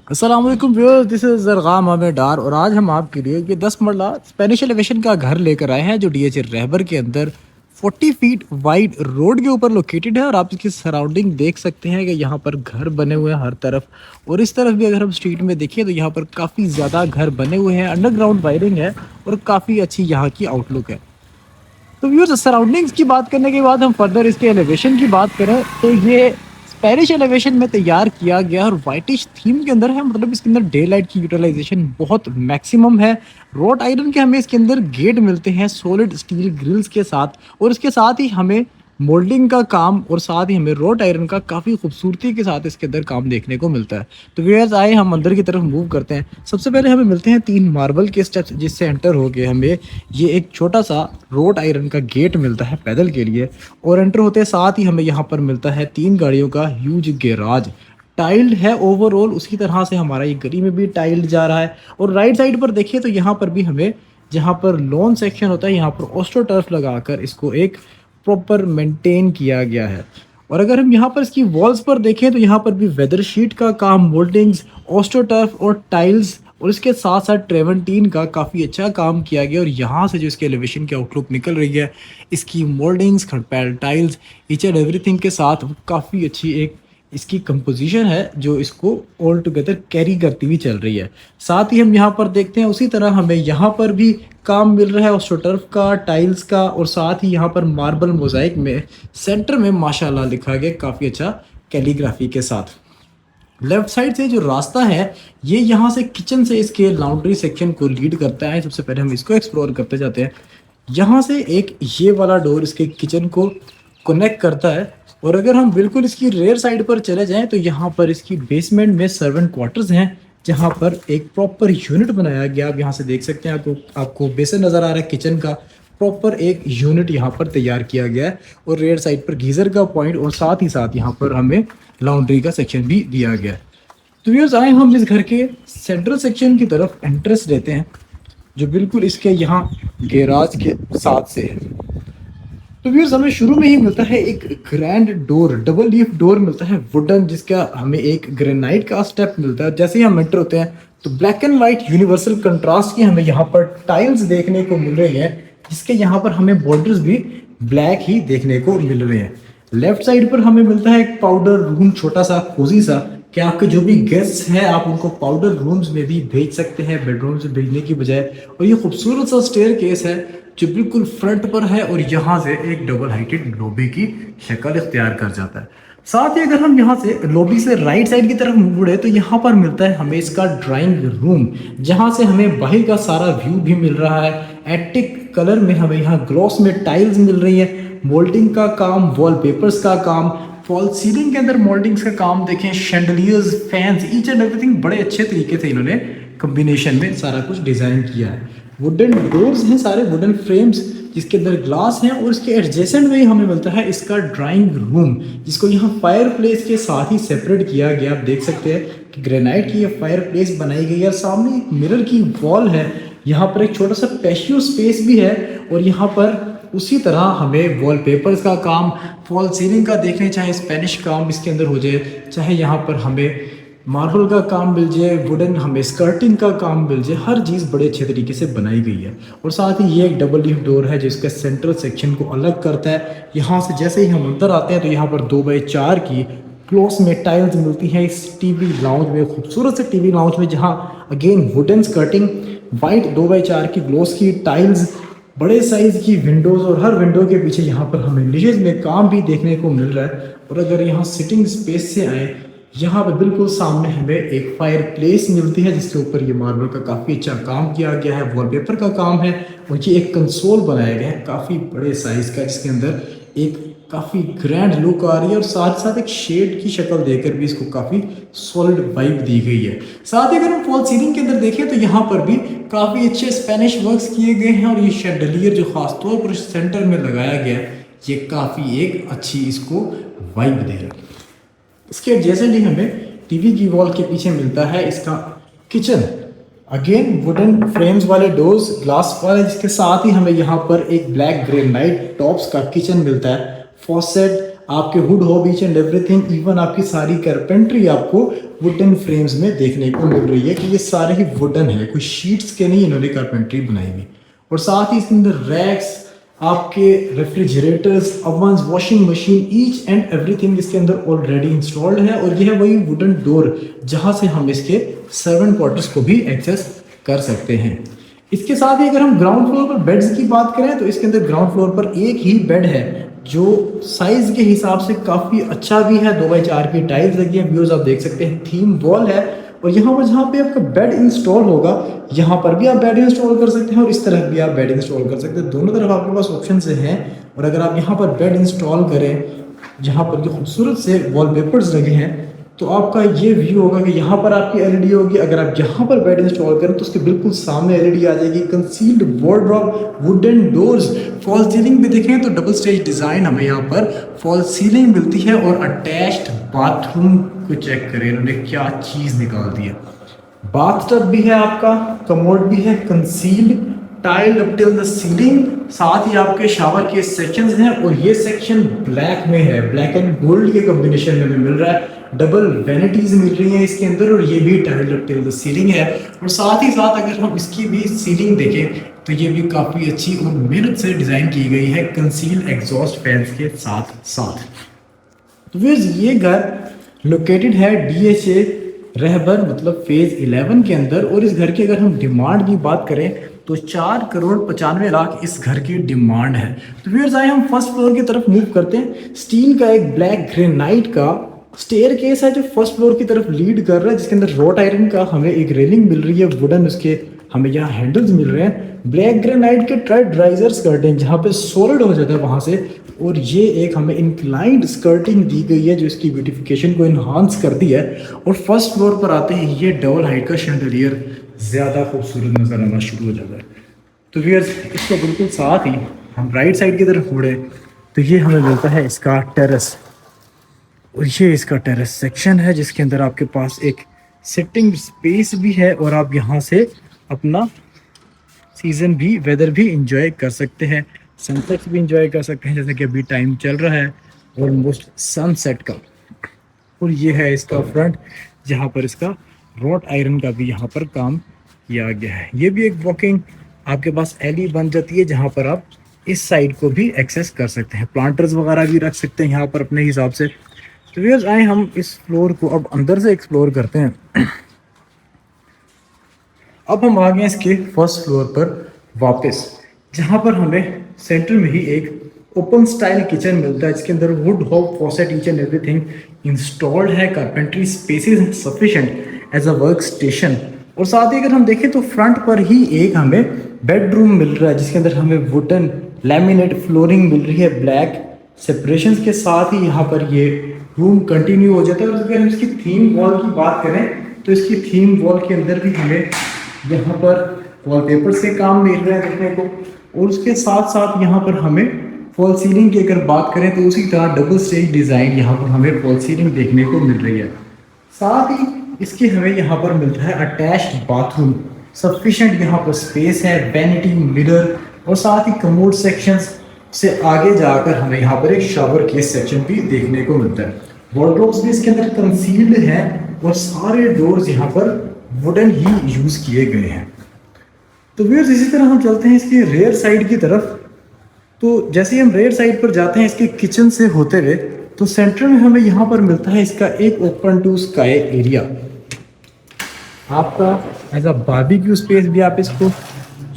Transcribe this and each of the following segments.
अस्सलाम वालेकुम viewers, this is ज़रग़ाम Ahmad Dar और आज हम आपके लिए ये 10 मरला स्पेनिश एलिवेशन का घर लेकर आए हैं जो डीएच रहबर के अंदर 40 फीट वाइड रोड के ऊपर लोकेटेड है। और आप इसकी सराउंडिंग देख सकते हैं कि यहाँ पर घर बने हुए हैं हर तरफ। और इस तरफ भी अगर हम स्ट्रीट में देखें तो यहाँ पर काफ़ी ज़्यादा घर बने हुए हैं, अंडरग्राउंड वायरिंग है और काफ़ी अच्छी यहाँ की आउटलुक है। तो व्यूअर्स, सराउंडिंग्स की बात करने के बाद हम फर्दर इसके एलिवेशन की बात करें तो ये स्पेनिश एलिवेशन में तैयार किया गया और वाइटिश थीम के अंदर है। मतलब इसके अंदर डे लाइट की यूटिलाइजेशन बहुत मैक्सिमम है। रोड आयरन के हमें इसके अंदर गेट मिलते हैं सॉलिड स्टील ग्रिल्स के साथ, और इसके साथ ही हमें मोल्डिंग का काम और साथ ही हमें रोड आयरन का काफ़ी खूबसूरती के साथ इसके अंदर काम देखने को मिलता है। तो व्यूअर्स, आए हम अंदर की तरफ मूव करते हैं। सबसे पहले हमें मिलते हैं 3 मार्बल के स्टेप्स, जिससे एंटर हो गए हमें ये एक छोटा सा रोड आयरन का गेट मिलता है पैदल के लिए। और एंटर होते साथ ही हमें यहाँ पर मिलता है 3 गाड़ियों का ह्यूज गैराज। टाइल्ड है ओवरऑल, उसी तरह से हमारा ये गली में भी टाइल्ड जा रहा है। और राइट साइड पर देखिए तो यहाँ पर भी हमें, जहाँ पर लॉन सेक्शन होता है, यहाँ पर ऑस्ट्रो टर्फ लगाकर इसको एक प्रॉपर मेंटेन किया गया है। और अगर हम यहाँ पर इसकी वॉल्स पर देखें तो यहाँ पर भी वेदर शीट का काम, मोल्डिंग्स, ऑस्ट्रो टर्फ और टाइल्स और इसके साथ साथ ट्रेवंटीन का काफ़ी अच्छा काम किया गया। और यहाँ से जो इसके एलिवेशन की आउटलुक निकल रही है, इसकी मोल्डिंग्स, खड़पैल टाइल्स, ईच एंड एवरीथिंग के साथ काफ़ी अच्छी एक इसकी कंपोजिशन है जो इसको ऑल टुगेदर कैरी करती हुई चल रही है। साथ ही हम यहाँ पर देखते हैं उसी तरह हमें यहाँ पर भी काम मिल रहा है ऑस्ट्रोटर्फ का, टाइल्स का, और साथ ही यहाँ पर मार्बल मोजाइक में सेंटर में माशाल्लाह लिखा गया काफ़ी अच्छा कैलीग्राफी के साथ। लेफ्ट साइड से जो रास्ता है ये यहाँ से किचन से इसके लॉन्ड्री सेक्शन को लीड करता है। सबसे पहले हम इसको एक्सप्लोर करते जाते हैं। यहाँ से एक ये वाला डोर इसके किचन को कनेक्ट करता है। और अगर हम बिल्कुल इसकी रेयर साइड पर चले जाएं तो यहाँ पर इसकी बेसमेंट में सर्वेंट क्वार्टर्स हैं, जहाँ पर एक प्रॉपर यूनिट बनाया गया। आप यहाँ से देख सकते हैं, आपको बेसन नज़र आ रहा है किचन का। प्रॉपर एक यूनिट यहाँ पर तैयार किया गया है और रेयर साइड पर गीज़र का पॉइंट और साथ ही साथ यहाँ पर हमें लॉन्ड्री का सेक्शन भी दिया गया है। तो व्यूअर्स, आए हम इस घर के सेंट्रल सेक्शन की तरफ एंट्रेंस लेते हैं जो बिल्कुल इसके यहाँ गैराज के साथ से है। तो व्यूअर्स, हमें शुरू में ही मिलता है एक grand door, double leaf door मिलता है वुडन, जिसका हमें एक ग्रेनाइट का स्टेप मिलता है। जैसे ही हम एंटर होते हैं तो black and white universal contrast की हमें यहाँ पर टाइल्स देखने को मिल रही हैं, जिसके यहाँ पर हमें बॉर्डर्स भी ब्लैक ही देखने को मिल रहे हैं। लेफ्ट साइड पर हमें मिलता है एक पाउडर रूम, छोटा सा कोजी सा, कि आपके जो भी गेस्ट हैं आप उनको पाउडर रूम्स में भी भेज सकते हैं बेडरूम से भेजने की बजाय। और ये खूबसूरत सा स्टेयर केस है जो बिल्कुल फ्रंट पर है और यहाँ से एक डबल हाइटेड लॉबी की शक्ल इख्तियार कर जाता है। साथ ही अगर हम यहाँ से लॉबी से राइट साइड की तरफ मुड़े तो यहाँ पर मिलता है हमें इसका ड्राइंग रूम, जहाँ से हमें बाहर का सारा व्यू भी मिल रहा है। एंटिक कलर में हमें यहाँ ग्लॉस में टाइल्स मिल रही है, मोल्डिंग का काम, वॉलपेपर्स का काम, फॉल सीलिंग के अंदर मोल्डिंग्स का काम देखें, chandeliers, fans, each and everything बड़े अच्छे तरीके से इन्होंने कॉम्बिनेशन में सारा कुछ डिज़ाइन किया है। वुडन डोर्स हैं, सारे वुडन फ्रेम्स जिसके अंदर ग्लास हैं। और इसके एडजेसेंट में ही हमें मिलता है इसका ड्राइंग रूम, जिसको यहाँ फायर प्लेस के साथ ही सेपरेट किया गया। आप देख सकते हैं कि ग्रेनाइट की ये फायर प्लेस बनाई गई है। सामने एक मिरर की वॉल है, यहाँ पर एक छोटा सा पैशियो स्पेस भी है। और यहाँ पर उसी तरह हमें वॉलपेपर्स का काम, फॉल सीलिंग का देखें, चाहे स्पेनिश काम इसके अंदर हो जाए, चाहे यहाँ पर हमें मार्बल का काम मिल जाए, वुडन हमें स्कर्टिंग का काम मिल जाए, हर चीज़ बड़े अच्छे तरीके से बनाई गई है। और साथ ही ये एक डबल लीफ डोर है जिसका सेंट्रल सेक्शन को अलग करता है। यहाँ से जैसे ही हम अंदर आते हैं तो यहाँ पर 2x4 की क्लोस में टाइल्स मिलती है इस टीवी लाउंज में, खूबसूरत से टीवी लाउंज में, जहाँ again wooden skirting, white 2x4 की ग्लोस की टाइल्स, बड़े साइज़ की विंडोज़, और हर विंडो के पीछे यहाँ पर हमें निशेज में काम भी देखने को मिल रहा है। और अगर यहाँ सिटिंग स्पेस से आए, यहाँ पे बिल्कुल सामने हमें एक फायर प्लेस मिलती है जिसके ऊपर ये मार्बल का काफ़ी अच्छा काम किया गया है, वॉलपेपर का काम है। और ये एक कंसोल बनाया गया है काफ़ी बड़े साइज़ का, जिसके अंदर एक काफ़ी ग्रैंड लुक आ रही है और साथ साथ एक शेड की शक्ल देकर भी इसको काफ़ी सॉलिड वाइब दी गई है। साथ ही अगर हम फॉल सीलिंग के अंदर देखें तो यहाँ पर भी काफ़ी अच्छे स्पेनिश वर्क्स किए गए हैं। और ये शैंडलियर जो खासतौर पर सेंटर में लगाया गया है, ये काफ़ी एक अच्छी इसको वाइब दे रहा है। इसके एडजेसेंट ही हमें टीवी की वॉल के पीछे मिलता है इसका किचन, अगेन वुडन फ्रेम्स वाले डोर्स, ग्लास वाले, जिसके साथ ही हमें यहाँ पर एक ब्लैक ग्रेनाइट टॉप्स का किचन मिलता है। फॉसेट, आपके would hob each and everything, even आपकी सारी कारपेंट्री आपको वुडन फ्रेम्स में देखने को मिल रही है कि ये सारे ही वुडन है, कोई शीट्स के नहीं इन्होंने कारपेंट्री बनाई हुई। और साथ ही इसके अंदर रैक्स, आपके refrigerators, ओवन्स, washing machine, each and everything इसके अंदर ऑलरेडी इंस्टॉल्ड है। और ये है वही वुडन डोर जहाँ से हम इसके सर्वेंट क्वार्टर्स को भी एक्सेस कर सकते हैं। इसके साथ ही अगर हम ग्राउंड फ्लोर पर बेड्स की बात करें तो इसके अंदर ग्राउंड फ्लोर पर एक ही बेड है जो साइज के हिसाब से काफ़ी अच्छा भी है। 2x4 की टाइल्स लगी है, व्यूज आप देख सकते हैं, थीम वॉल है। और यहाँ पर जहाँ पे आपका बेड इंस्टॉल होगा यहाँ पर भी आप बेड इंस्टॉल कर सकते हैं और इस तरफ भी आप बेड इंस्टॉल कर सकते हैं। दोनों तरफ आपके पास ऑप्शन से हैं। और अगर आप यहाँ पर बेड इंस्टॉल करें जहाँ पर जो खूबसूरत से वॉलपेपर्स लगे हैं तो आपका ये व्यू होगा कि यहाँ पर आपकी एलईडी होगी। अगर आप यहाँ पर बेड इंस्टॉल करें तो उसके बिल्कुल सामने एलईडी आ जाएगी। Concealed wardrobe, wooden doors, fall ceiling भी देखें तो डबल स्टेज डिज़ाइन हमें यहाँ पर फॉल सीलिंग मिलती है। और अटैच्ड बाथरूम को चेक करें, इन्होंने क्या चीज़ निकाल दी है। बाथटब भी है आपका, कमोड भी है, concealed, tile up till the ceiling. साथ ही आपके शावर के सेक्शंस हैं और ये सेक्शन ब्लैक में है, ब्लैक एंड गोल्ड के कॉम्बिनेशन में हमें मिल रहा है। डबल वैनिटीज मिल रही हैं इसके अंदर और ये भी tile up till the ceiling है। और साथ ही साथ अगर हम इसकी भी सीलिंग देखें तो ये भी काफ़ी अच्छी और मेहनत से डिज़ाइन की गई है कंसील एग्जॉस्ट फैंस के साथ साथ। तो ये घर लोकेटेड है DHA रहबर मतलब फेज 11 के अंदर। और इस घर की अगर हम डिमांड की बात करें तो 4,95,00,000 इस घर की डिमांड है। तो व्यूअर्स आए हम फर्स्ट फ्लोर की तरफ मूव करते हैं। स्टील का एक ब्लैक ग्रेनाइट का स्टेयर केस है जो फर्स्ट फ्लोर की तरफ लीड कर रहा है, जिसके अंदर रॉट आयरन का हमें एक रेलिंग मिल रही है, वुडन उसके हमें यहाँ हैंडल्स मिल रहे हैं। ब्लैक ग्रेनाइट के ट्रेड राइजर स्कर्टिंग जहाँ पे सॉलिड हो जाता है वहाँ से। और ये एक हमें इंक्लाइंड स्कर्टिंग दी गई है जो इसकी ब्यूटिफिकेशन को इन्हांस कर दी है। और फर्स्ट फ्लोर पर आते ही ये डबल हाइट का शैंडलियर ज़्यादा खूबसूरत नजर आना शुरू हो जाता है। तो व्यूअर्स इसको बिल्कुल साथ ही हम राइट साइड की तरफ मुड़े तो ये हमें मिलता है इसका टेरेस। और ये इसका टेरेस सेक्शन है जिसके अंदर आपके पास एक सिटिंग स्पेस भी है और आप यहाँ से अपना सीज़न भी, वेदर भी इंजॉय कर सकते हैं, सनसेट भी इंजॉय कर सकते हैं जैसे कि अभी टाइम चल रहा है ऑलमोस्ट सनसेट का। और ये है इसका फ्रंट जहाँ पर इसका रॉट आयरन का भी यहाँ पर काम किया गया है। ये भी एक वॉकिंग आपके पास एली बन जाती है जहाँ पर आप इस साइड को भी एक्सेस कर सकते हैं, प्लांटर्स वगैरह भी रख सकते हैं यहाँ पर अपने हिसाब से। तो व्यूअर्स आए हम इस फ्लोर को अब अंदर से एक्सप्लोर करते हैं। अब हम आ गए इसके फर्स्ट फ्लोर पर वापस, जहाँ पर हमें सेंटर में ही एक ओपन स्टाइल किचन मिलता है जिसके अंदर wood hob faucet each and everything installed है। Carpentry spaces sufficient as a work station. और साथ ही अगर हम देखें तो फ्रंट पर ही एक हमें बेडरूम मिल रहा है जिसके अंदर हमें वुडन लैमिनेट फ्लोरिंग मिल रही है ब्लैक सेपरेशंस के साथ ही। यहाँ पर ये रूम कंटिन्यू हो जाता है। और अगर हम इसकी थीम वॉल की बात करें तो इसकी थीम वॉल के अंदर भी हमें यहाँ पर वॉलपेपर्स के काम मिल रहे हैं देखने को। और उसके साथ साथ यहाँ पर हमें फॉल सीलिंग की अगर बात करें तो उसी तरह डबल स्टेज डिज़ाइन यहाँ पर हमें फॉल सीलिंग देखने को मिल रही है। साथ ही इसके हमें यहाँ पर मिलता है अटैच्ड बाथरूम, सफिशिएंट यहाँ पर स्पेस है, वैनिटी, मिरर और साथ ही कमोड सेक्शंस से आगे जाकर हमें यहाँ पर एक शावर केस सेक्शन भी देखने को मिलता है। वार्डरोब्स भी इसके अंदर कंसील्ड हैं और सारे डोर्स यहाँ पर वुडन ही यूज़ किए गए हैं। तो व्यूअर्स इसी तरह हम चलते हैं इसके रेयर साइड की तरफ। तो जैसे ही हम रेयर साइड पर जाते हैं इसके किचन से होते हुए तो सेंटर में हमें यहाँ पर मिलता है इसका एक ओपन टू स्काई एरिया। आपका एज अ बारबेक्यू स्पेस भी आप इसको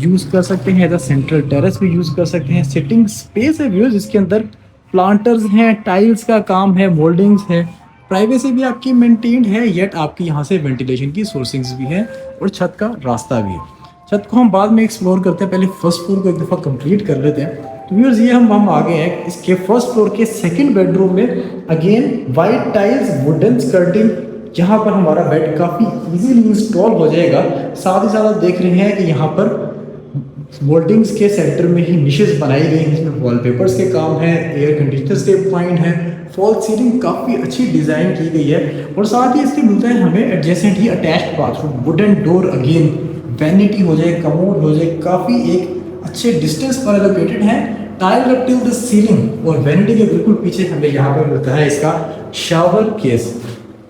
यूज़ कर सकते हैं, एज अ सेंट्रल टेरेस भी यूज़ कर सकते हैं। सिटिंग स्पेस है व्यूअर्स, इसके अंदर प्लांटर्स हैं, टाइल्स का काम है, मोल्डिंग्स है, प्राइवेसी भी आपकी मेंटेन्ड है, येट आपकी यहाँ से वेंटिलेशन की सोर्सिंग्स भी है और छत का रास्ता भी है। छत को हम बाद में एक्सप्लोर करते हैं, पहले फर्स्ट फ्लोर को एक दफ़ा कंप्लीट कर लेते हैं। तो व्यूअर्स ये हम आ गए हैं इसके फर्स्ट फ्लोर के सेकंड बेडरूम में। Again white tiles, wooden skirting, जहाँ पर हमारा बेड काफ़ी इजीली इंस्टॉल हो जाएगा। साथ ही साथ आप देख रहे हैं कि यहाँ पर मोल्डिंग्स के सेंटर में ही निशेस बनाई गई हैं जिसमें वॉलपेपर्स के काम है, एयर कंडीशनर्स के पॉइंट है, फॉल सीलिंग काफ़ी अच्छी डिज़ाइन की गई है। और साथ ही इसके मिलता है हमें एडजेसेंट ही attached bathroom, wooden door, again vanity हो जाए, कमोड हो जाए, काफ़ी एक अच्छे डिस्टेंस पर लोकेटेड है। Tile up till the ceiling, और वैनिटी के बिल्कुल पीछे हमें यहाँ पर मिलता है इसका शावर केस।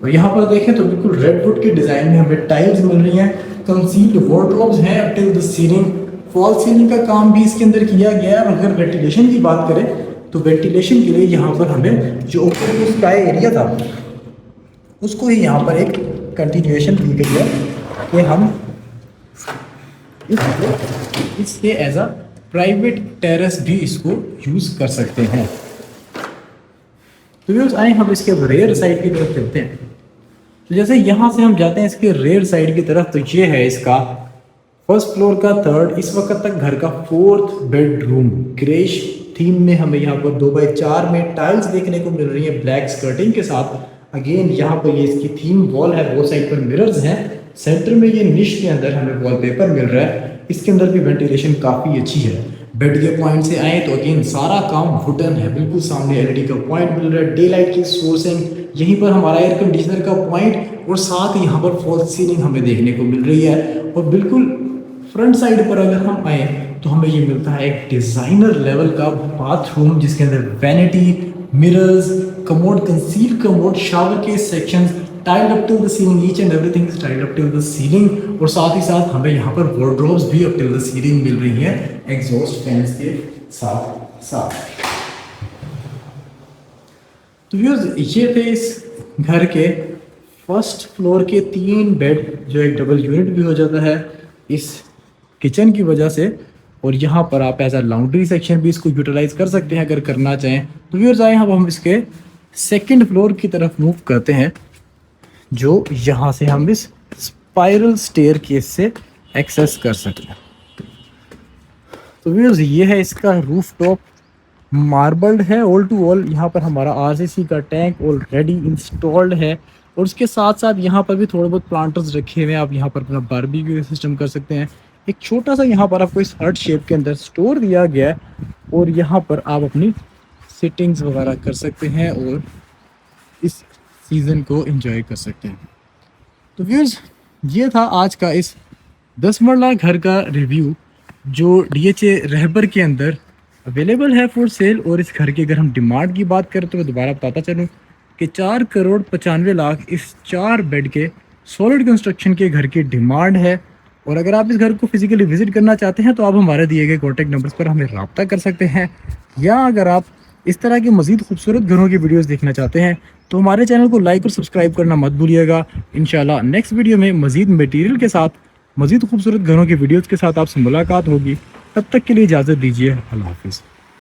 और यहाँ पर देखें तो बिल्कुल रेडवुड के डिजाइन में हमें टाइल्स मिल रही हैं, कंसील्ड वार्डरोब्स हैं up till the ceiling, fall ceiling का काम भी इसके अंदर किया गया है। अगर वेंटिलेशन की बात करें तो वेंटिलेशन के लिए यहाँ पर हमें जो ओपन स्काई एरिया था उसको ही यहाँ पर एक कंटिन्यूएशन दी गई है कि हम इसके एज अ प्राइवेट टेरेस भी इसको यूज़ कर सकते हैं। तो व्यूअर्स आए हम इसके रेयर साइड की तरफ चलते हैं। तो जैसे यहाँ से हम जाते हैं इसके रेयर साइड की तरफ, तो ये है इसका फर्स्ट फ्लोर का थर्ड, इस वक्त तक घर का फोर्थ बेडरूम। ग्रेश थीम में हमें यहाँ पर 2x4 में टाइल्स देखने को मिल रही है ब्लैक स्कर्टिंग के साथ। अगेन यहाँ पर ये इसकी थीम वॉल है, वो साइड पर मिरर्स हैं, सेंटर में ये निश के अंदर हमें वॉलपेपर मिल रहा है। इसके अंदर भी वेंटिलेशन काफ़ी अच्छी है। बेड के पॉइंट से आए तो अगेन सारा काम वुडन है, बिल्कुल सामने एलईडी का पॉइंट मिल रहा है, डे लाइट की सोर्सिंग, यहीं पर हमारा एयर कंडीशनर का पॉइंट, और साथ ही यहाँ पर फॉल सीलिंग हमें देखने को मिल रही है। और बिल्कुल फ्रंट साइड पर अगर हम आए तो हमें ये मिलता है एक डिज़ाइनर लेवल का बाथरूम, जिसके अंदर vanity, mirrors, commode, conceal commode, shower के sections, tiled up till the ceiling, each and everything is tiled up till the ceiling. और साथ ही साथ हमें यहाँ पर वार्डरोब्स भी अप टिल द सीलिंग मिल रही है एग्जॉस्ट फैंस के साथ साथ। तो व्यूअर्स ये थे इस घर के फर्स्ट फ्लोर के 3 बेड, जो एक डबल यूनिट भी हो जाता है इस किचन की वजह से। और यहाँ पर आप एज अ लॉन्ड्री सेक्शन भी इसको यूटिलाइज कर सकते हैं अगर करना चाहें। तो व्यूअर्स आए हम इसके सेकंड फ्लोर की तरफ मूव करते हैं, जो यहाँ से हम इस स्पाइरल स्टेयर केस से एक्सेस कर सकते हैं। तो व्यूअर्स ये है इसका रूफ टॉप, मार्बल्ड है ऑल टू ऑल। यहाँ पर हमारा आरसीसी का टैंक ऑलरेडी इंस्टॉल्ड है, और उसके साथ साथ यहाँ पर भी थोड़े बहुत प्लांटर्स रखे हुए हैं। आप यहाँ पर अपना बारबेक्यू सिस्टम कर सकते हैं। एक छोटा सा यहाँ पर आपको इस हर्ट शेप के अंदर स्टोर दिया गया है, और यहाँ पर आप अपनी सिटिंग्स वगैरह कर सकते हैं और इस सीज़न को एंजॉय कर सकते हैं। तो व्यूअर्स ये था आज का इस 10 मरला घर का रिव्यू, जो डीएचए रहबर के अंदर अवेलेबल है फॉर सेल। और इस घर की अगर हम डिमांड की बात करें तो मैं दोबारा बताता चलूँ कि 4,95,00,000 इस 4 बेड के सॉलिड कंस्ट्रक्शन के घर की डिमांड है। और अगर आप इस घर को फिजिकली विजिट करना चाहते हैं तो आप हमारे दिए गए कॉन्टैक्ट नंबर्स पर हमें रब्ता कर सकते हैं, या अगर आप इस तरह के मज़ीद खूबसूरत घरों की वीडियोस देखना चाहते हैं तो हमारे चैनल को लाइक और सब्सक्राइब करना मत भूलिएगा। इंशाल्लाह नेक्स्ट वीडियो में मज़ीद मटेरियल के साथ, मज़ीद खूबसूरत घरों की वीडियोज़ के साथ आपसे मुलाकात होगी। तब तक के लिए इजाज़त दीजिए। अल्लाह हाफिज़।